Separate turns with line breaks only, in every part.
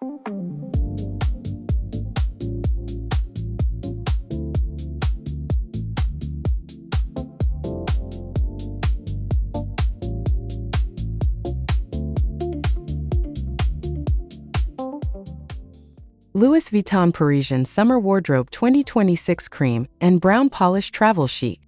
Louis Vuitton Parisian Summer Wardrobe 2026 Cream and Brown Polish Travel Chic.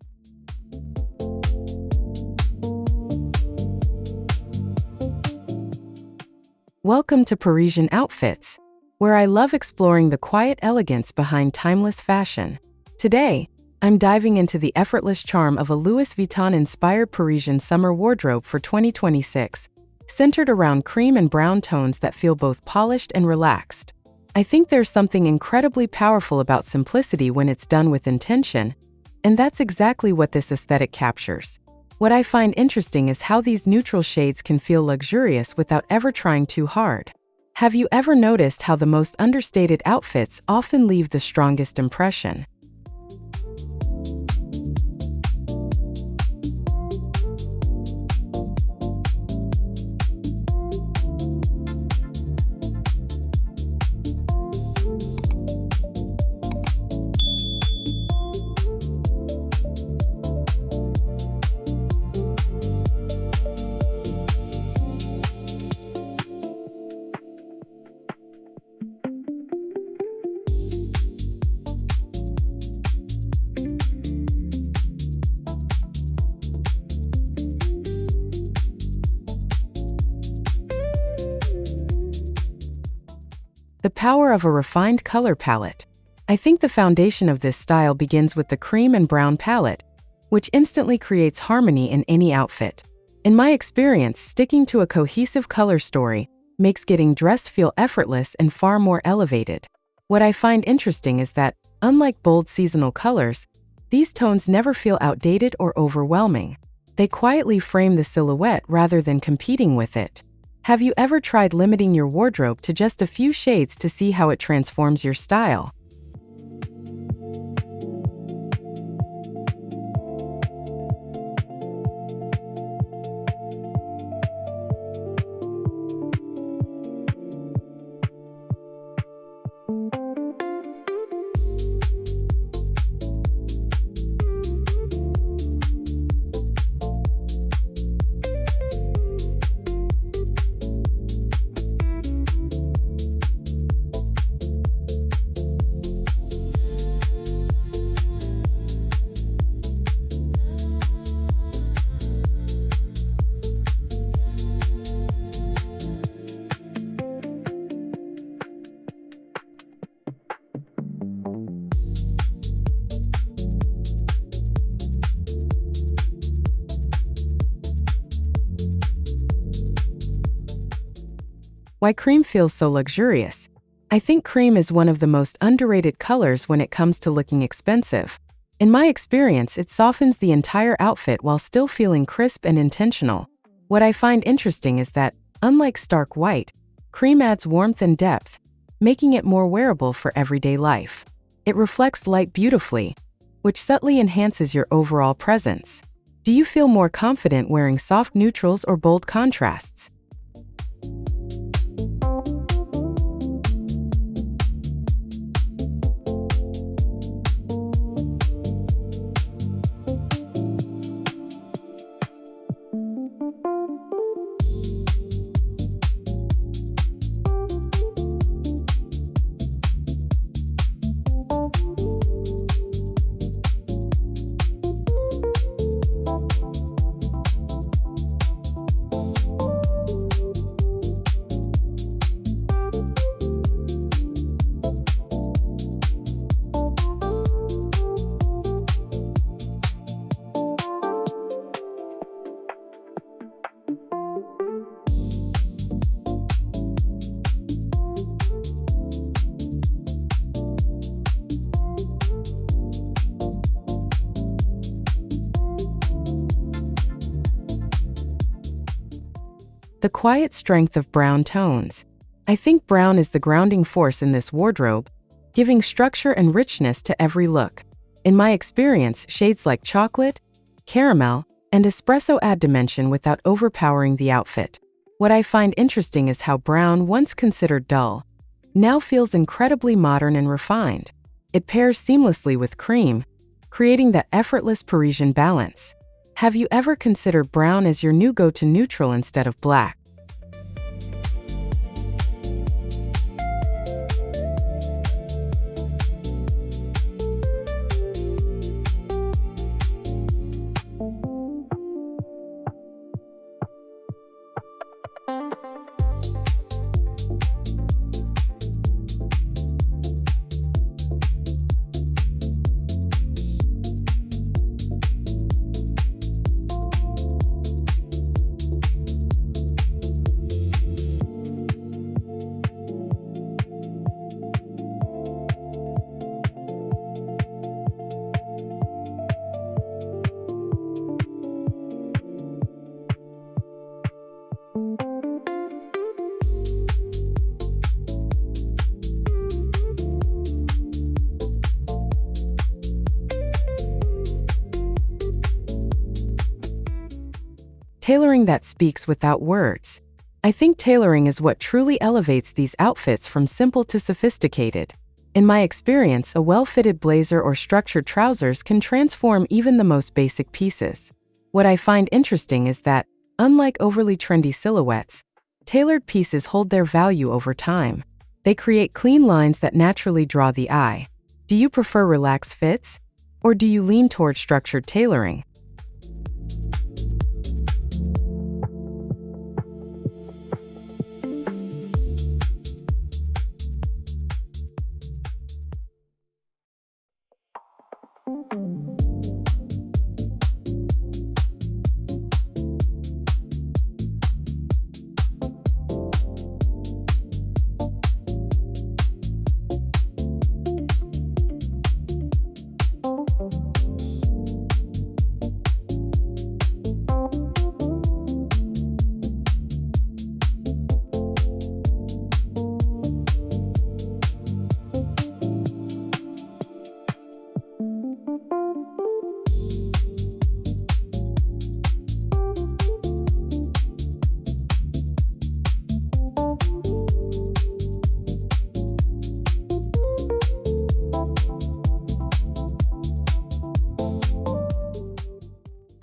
Welcome to Parisian Outfits, where I love exploring the quiet elegance behind timeless fashion. Today, I'm diving into the effortless charm of a Louis Vuitton-inspired Parisian summer wardrobe for 2026, centered around cream and brown tones that feel both polished and relaxed. I think there's something incredibly powerful about simplicity when it's done with intention, and that's exactly what this aesthetic captures. What I find interesting is how these neutral shades can feel luxurious without ever trying too hard. Have you ever noticed how the most understated outfits often leave the strongest impression? The power of a refined color palette. I think the foundation of this style begins with the cream and brown palette, which instantly creates harmony in any outfit. In my experience, sticking to a cohesive color story makes getting dressed feel effortless and far more elevated. What I find interesting is that, unlike bold seasonal colors, these tones never feel outdated or overwhelming. They quietly frame the silhouette rather than competing with it. Have you ever tried limiting your wardrobe to just a few shades to see how it transforms your style? Why cream feels so luxurious. I think cream is one of the most underrated colors when it comes to looking expensive. In my experience, it softens the entire outfit while still feeling crisp and intentional. What I find interesting is that, unlike stark white, cream adds warmth and depth, making it more wearable for everyday life. It reflects light beautifully, which subtly enhances your overall presence. Do you feel more confident wearing soft neutrals or bold contrasts? The quiet strength of brown tones. I think brown is the grounding force in this wardrobe, giving structure and richness to every look. In my experience, shades like chocolate, caramel, and espresso add dimension without overpowering the outfit. What I find interesting is how brown, once considered dull, now feels incredibly modern and refined. It pairs seamlessly with cream, creating that effortless Parisian balance. Have you ever considered brown as your new go-to neutral instead of black? Tailoring that speaks without words. I think tailoring is what truly elevates these outfits from simple to sophisticated. In my experience, a well-fitted blazer or structured trousers can transform even the most basic pieces. What I find interesting is that, unlike overly trendy silhouettes, tailored pieces hold their value over time. They create clean lines that naturally draw the eye. Do you prefer relaxed fits? Or do you lean toward structured tailoring?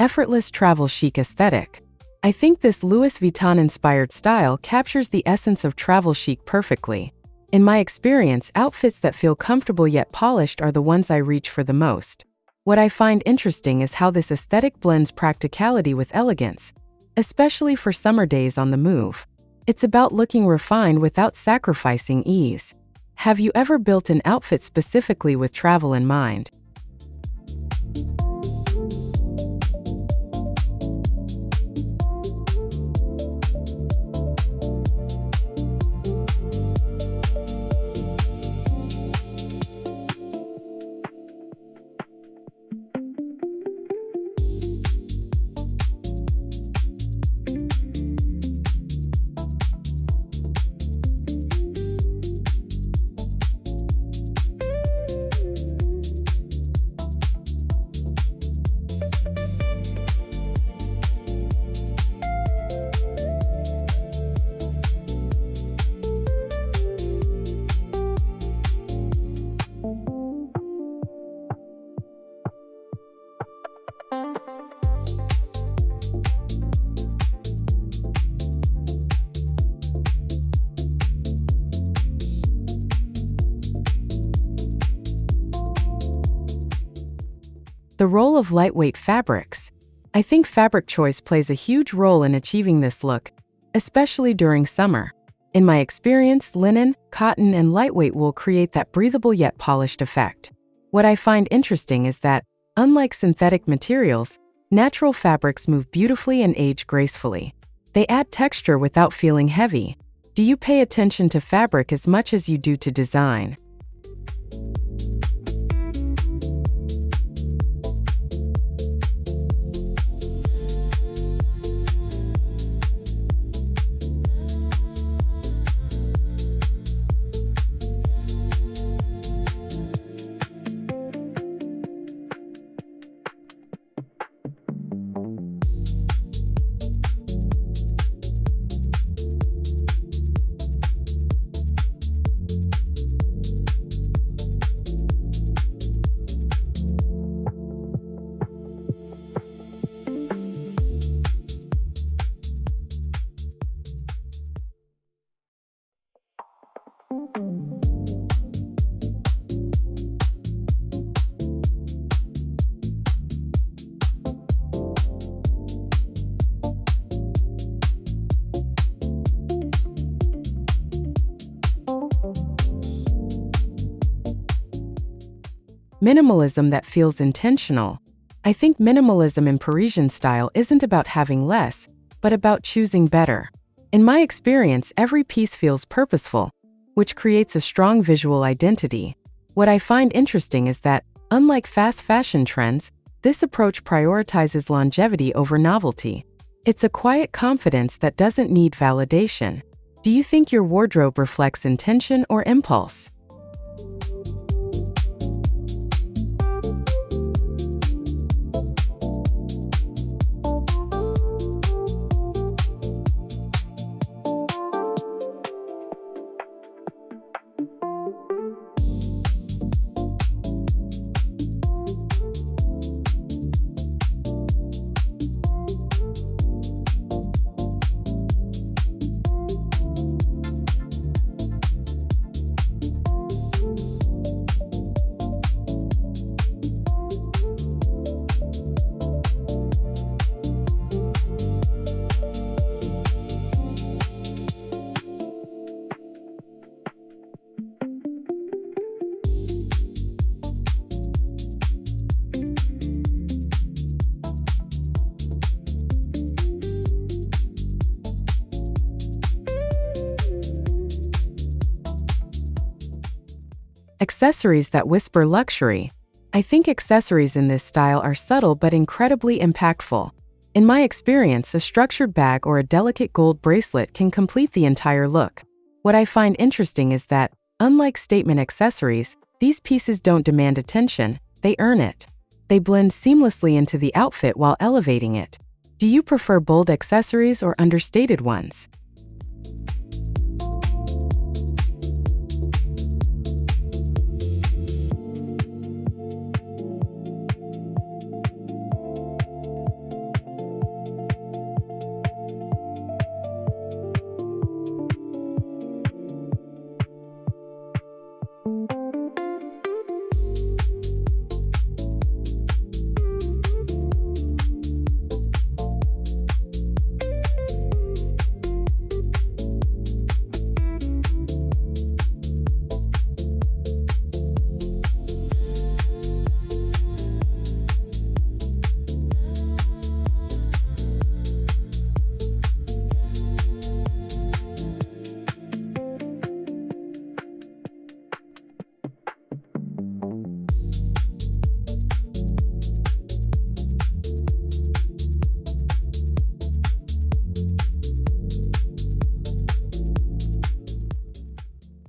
Effortless travel chic aesthetic. I think this Louis Vuitton-inspired style captures the essence of travel chic perfectly. In my experience, outfits that feel comfortable yet polished are the ones I reach for the most. What I find interesting is how this aesthetic blends practicality with elegance, especially for summer days on the move. It's about looking refined without sacrificing ease. Have you ever built an outfit specifically with travel in mind? The role of lightweight fabrics. I think fabric choice plays a huge role in achieving this look, especially during summer. In my experience, linen, cotton, and lightweight wool create that breathable yet polished effect. What I find interesting is that, unlike synthetic materials, natural fabrics move beautifully and age gracefully. They add texture without feeling heavy. Do you pay attention to fabric as much as you do to design? Minimalism that feels intentional. I think minimalism in Parisian style isn't about having less, but about choosing better. In my experience, every piece feels purposeful, which creates a strong visual identity. What I find interesting is that, unlike fast fashion trends, this approach prioritizes longevity over novelty. It's a quiet confidence that doesn't need validation. Do you think your wardrobe reflects intention or impulse? Accessories that whisper luxury. I think accessories in this style are subtle but incredibly impactful. In my experience, a structured bag or a delicate gold bracelet can complete the entire look. What I find interesting is that, unlike statement accessories, these pieces don't demand attention, they earn it. They blend seamlessly into the outfit while elevating it. Do you prefer bold accessories or understated ones?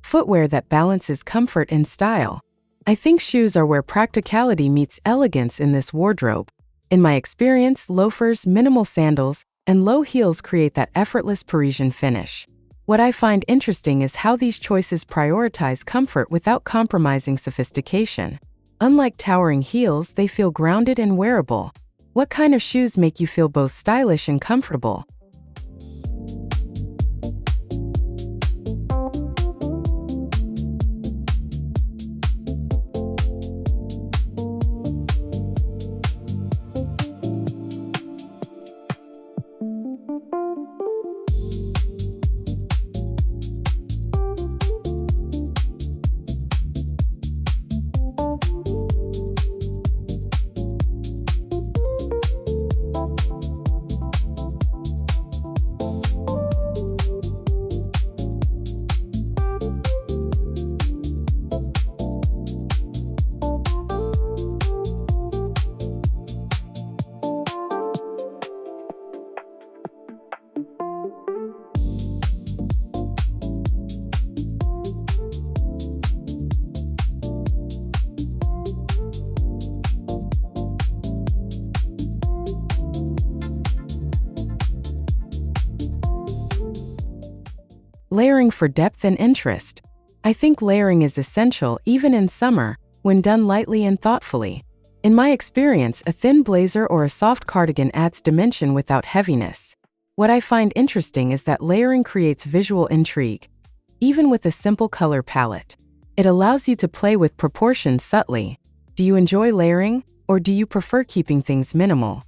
Footwear that balances comfort and style. I think shoes are where practicality meets elegance in this wardrobe. In my experience, loafers, minimal sandals, and low heels create that effortless Parisian finish. What I find interesting is how these choices prioritize comfort without compromising sophistication. Unlike towering heels, they feel grounded and wearable. What kind of shoes make you feel both stylish and comfortable? Layering for depth and interest. I think layering is essential even in summer, when done lightly and thoughtfully. In my experience, a thin blazer or a soft cardigan adds dimension without heaviness. What I find interesting is that layering creates visual intrigue. even with a simple color palette. It allows you to play with proportions subtly. Do you enjoy layering, or do you prefer keeping things minimal?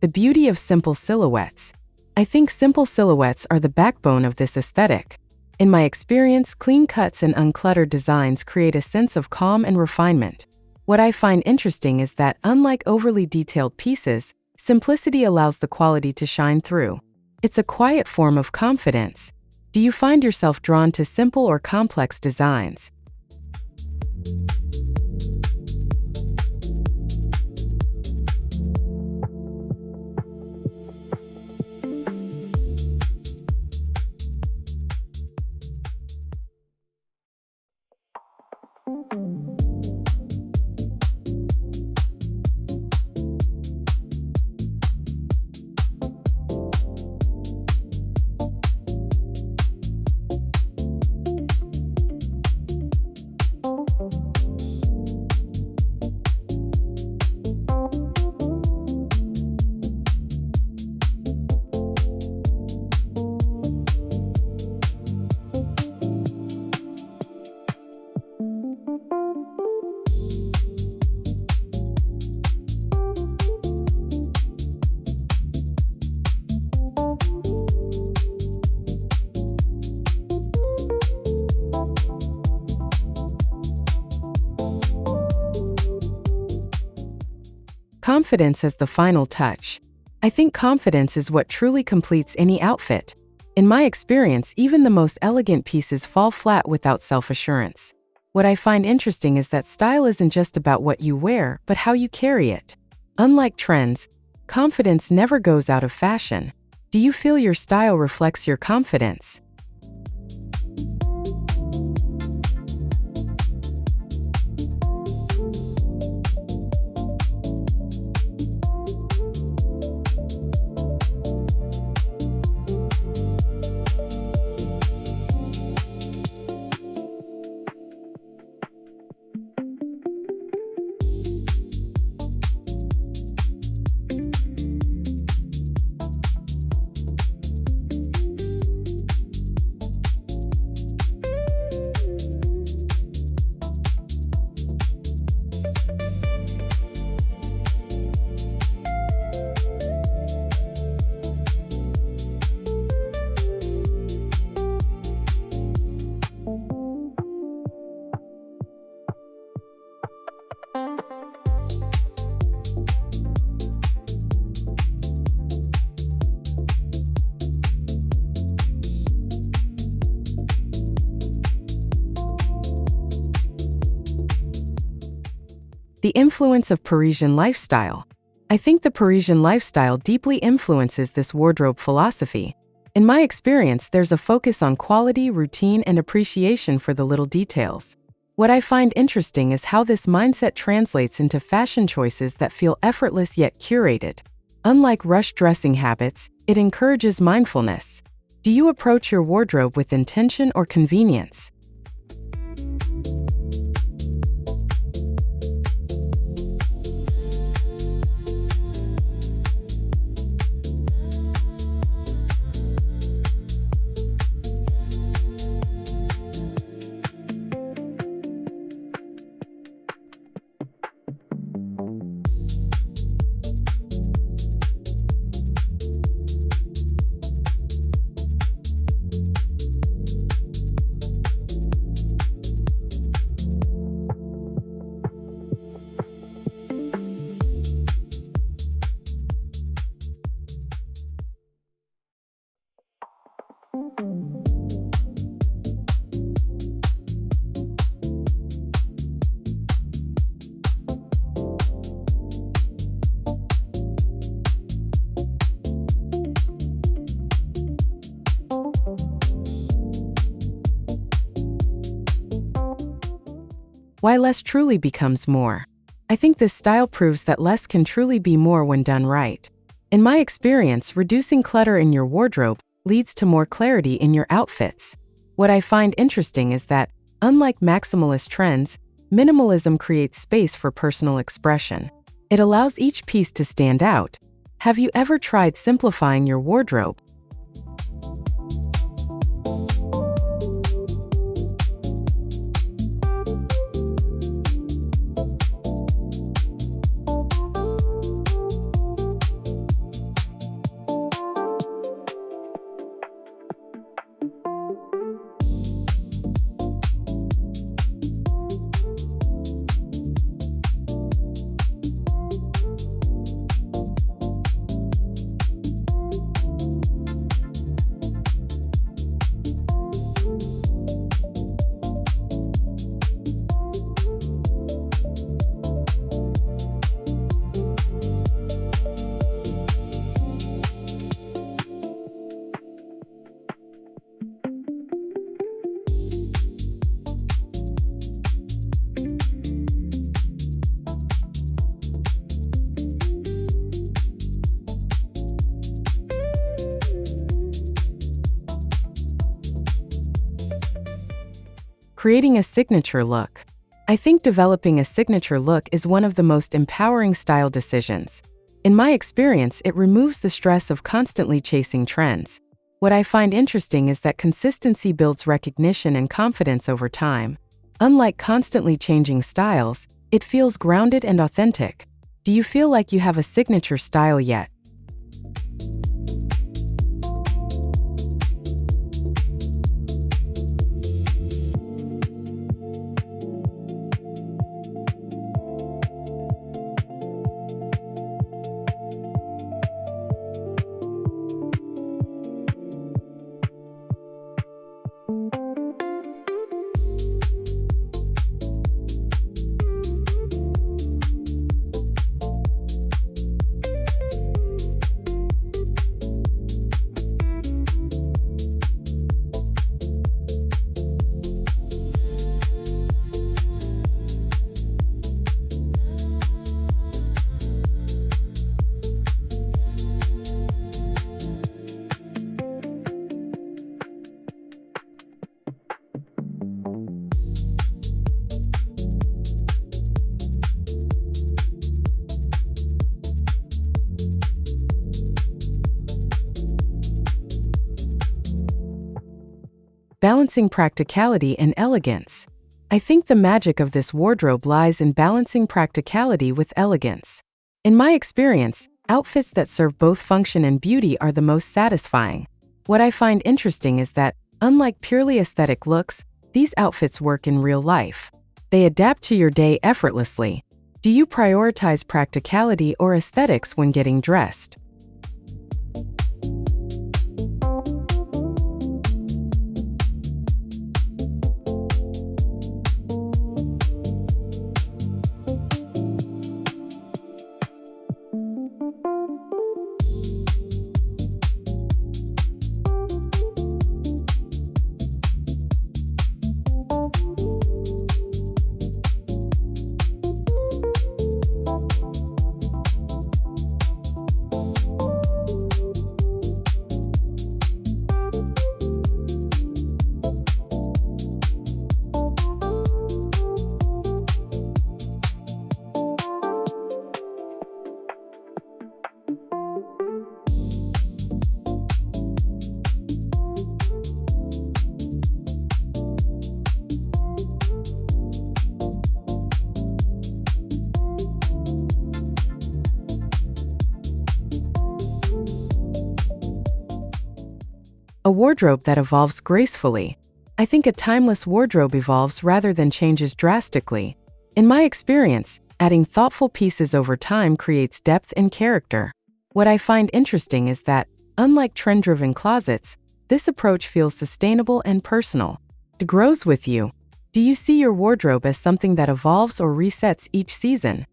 The beauty of simple silhouettes. I think simple silhouettes are the backbone of this aesthetic. In my experience, clean cuts and uncluttered designs create a sense of calm and refinement. What I find interesting is that, unlike overly detailed pieces, simplicity allows the quality to shine through. It's a quiet form of confidence. Do you find yourself drawn to simple or complex designs? Confidence as the final touch. I think confidence is what truly completes any outfit. In my experience, even the most elegant pieces fall flat without self-assurance. What I find interesting is that style isn't just about what you wear, but how you carry it. Unlike trends, confidence never goes out of fashion. Do you feel your style reflects your confidence? The influence of Parisian lifestyle. I think the Parisian lifestyle deeply influences this wardrobe philosophy. In my experience, there's a focus on quality, routine, and appreciation for the little details. What I find interesting is how this mindset translates into fashion choices that feel effortless yet curated. Unlike rushed dressing habits, it encourages mindfulness. Do you approach your wardrobe with intention or convenience? Why less truly becomes more. I think this style proves that less can truly be more when done right. In my experience, reducing clutter in your wardrobe leads to more clarity in your outfits. What I find interesting is that, unlike maximalist trends, minimalism creates space for personal expression. It allows each piece to stand out. Have you ever tried simplifying your wardrobe? Creating a signature look. I think developing a signature look is one of the most empowering style decisions. In my experience, it removes the stress of constantly chasing trends. What I find interesting is that consistency builds recognition and confidence over time. Unlike constantly changing styles, it feels grounded and authentic. Do you feel like you have a signature style yet? Balancing practicality and elegance. I think the magic of this wardrobe lies in balancing practicality with elegance. In my experience, outfits that serve both function and beauty are the most satisfying. What I find interesting is that, unlike purely aesthetic looks, these outfits work in real life. They adapt to your day effortlessly. Do you prioritize practicality or aesthetics when getting dressed? A wardrobe that evolves gracefully. I think a timeless wardrobe evolves rather than changes drastically. In my experience, adding thoughtful pieces over time creates depth and character. What I find interesting is that, unlike trend-driven closets, This approach feels sustainable and personal. It grows with you. Do you see your wardrobe as something that evolves or resets each season?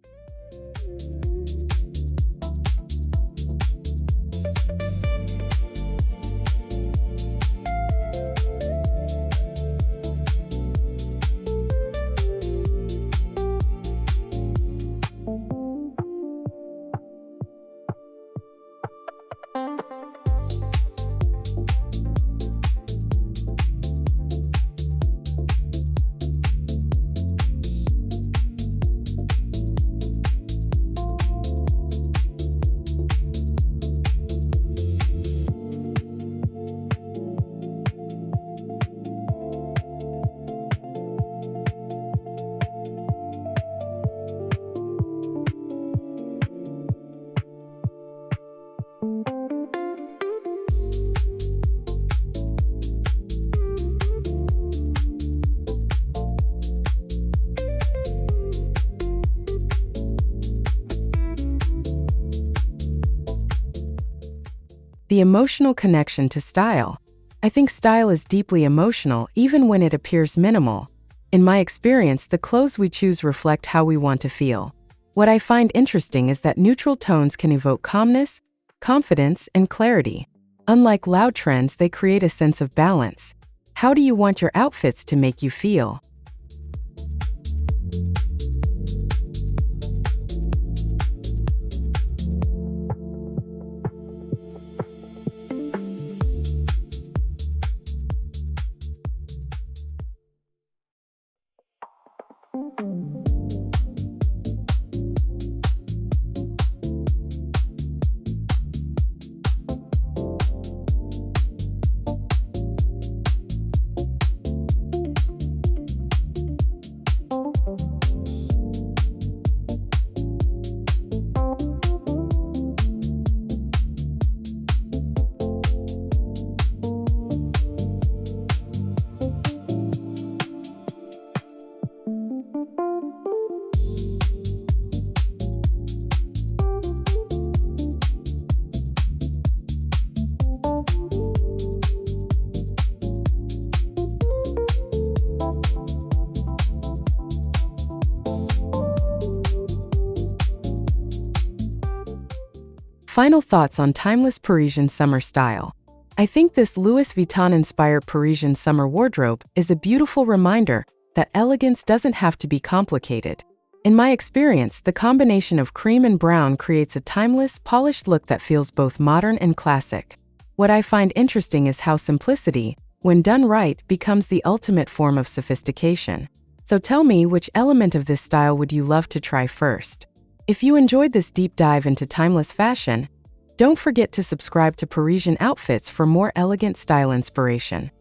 The emotional connection to style. I think style is deeply emotional even when it appears minimal. In my experience, the clothes we choose reflect how we want to feel. What I find interesting is that neutral tones can evoke calmness, confidence, and clarity. Unlike loud trends, they create a sense of balance. How do you want your outfits to make you feel? Final thoughts on timeless Parisian summer style. I think this Louis Vuitton-inspired Parisian summer wardrobe is a beautiful reminder that elegance doesn't have to be complicated. In my experience, the combination of cream and brown creates a timeless, polished look that feels both modern and classic. What I find interesting is how simplicity, when done right, becomes the ultimate form of sophistication. So tell me, which element of this style would you love to try first? If you enjoyed this deep dive into timeless fashion, don't forget to subscribe to Parisian Outfits for more elegant style inspiration.